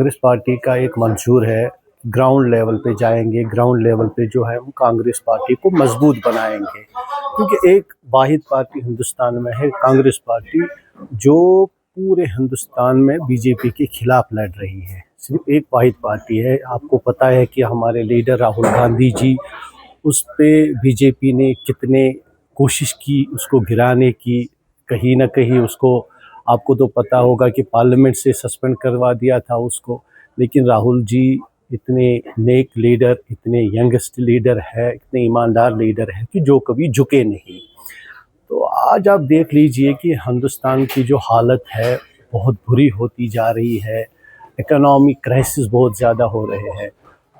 Congress party का एक मंशूर है, ग्राउंड लेवल पे जाएंगे, ग्राउंड लेवल पे जो है हम कांग्रेस पार्टी को मजबूत बनाएंगे। क्योंकि एक वाहिद पार्टी हिंदुस्तान में है कांग्रेस पार्टी, जो पूरे हिंदुस्तान में बीजेपी के खिलाफ लड़ रही है। सिर्फ एक वाहिद पार्टी है। आपको पता है कि हमारे लीडर राहुल गांधी जी, उस पे बीजेपी ने कितने कोशिश की उसको गिराने की। कहीं ना कहीं उसको, आपको तो पता होगा कि पार्लियामेंट से सस्पेंड करवा दिया था उसको। लेकिन राहुल जी इतने नेक लीडर, इतने यंगेस्ट लीडर है, इतने ईमानदार लीडर है कि जो कभी झुके नहीं। तो आज आप देख लीजिए कि हिंदुस्तान की जो हालत है बहुत बुरी होती जा रही है। इकोनॉमिक क्राइसिस बहुत ज़्यादा हो रहे हैं।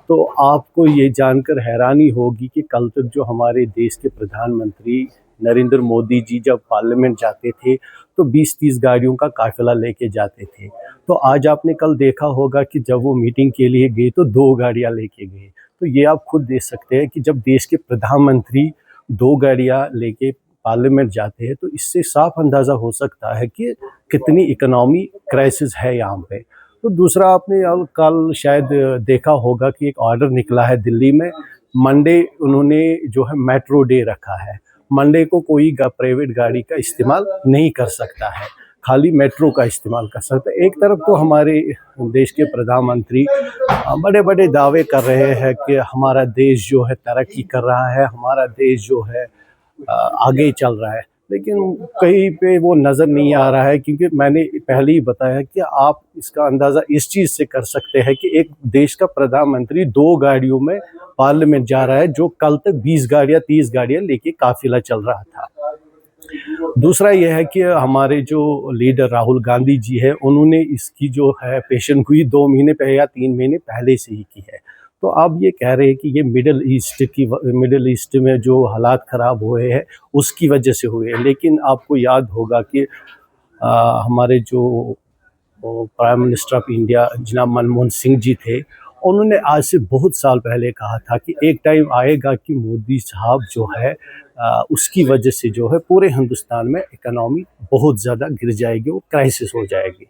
तो आपको ये जानकर हैरानी होगी कि कल तक जो हमारे देश के प्रधानमंत्री नरेंद्र मोदी जी जब पार्लियामेंट जाते थे तो 20-30 गाड़ियों का काफिला लेके जाते थे। तो आज आपने कल देखा होगा कि जब वो मीटिंग के लिए गए तो 2 गाड़ियां लेके गए। तो ये आप खुद देख सकते हैं कि जब देश के प्रधानमंत्री 2 गाड़ियां लेके पार्लियामेंट जाते हैं तो इससे साफ अंदाज़ा हो सकता है कि कितनी इकोनॉमी क्राइसिस है यहाँ पे। तो दूसरा, आपने कल शायद देखा होगा कि एक ऑर्डर निकला है दिल्ली में। मंडे उन्होंने जो है मेट्रो डे रखा है। मंडे को कोई प्राइवेट गाड़ी का इस्तेमाल नहीं कर सकता है, खाली मेट्रो का इस्तेमाल कर सकता है। एक तरफ तो हमारे देश के प्रधानमंत्री बड़े बड़े दावे कर रहे हैं कि हमारा देश जो है तरक्की कर रहा है, हमारा देश जो है आगे चल रहा है, लेकिन कहीं पे वो नज़र नहीं आ रहा है। क्योंकि मैंने पहले ही बताया कि आप इसका अंदाज़ा इस चीज़ से कर सकते हैं कि एक देश का प्रधानमंत्री 2 गाड़ियों में पार्लियामेंट जा रहा है, जो कल तक 20 गाड़ियाँ 30 गाड़ियाँ लेके काफिला चल रहा था। दूसरा यह है कि हमारे जो लीडर राहुल गांधी जी है, उन्होंने इसकी जो है पेशन गोई 2 महीने पहले या 3 महीने पहले से ही की है। तो आप ये कह रहे हैं कि ये मिडिल ईस्ट में जो हालात ख़राब हुए हैं उसकी वजह से हुए हैं। लेकिन आपको याद होगा कि हमारे जो प्राइम मिनिस्टर ऑफ इंडिया जनाब मनमोहन सिंह जी थे, उन्होंने आज से बहुत साल पहले कहा था कि एक टाइम आएगा कि मोदी साहब जो है उसकी वजह से जो है पूरे हिंदुस्तान में इकोनॉमी बहुत ज़्यादा गिर जाएगी और क्राइसिस हो जाएगी।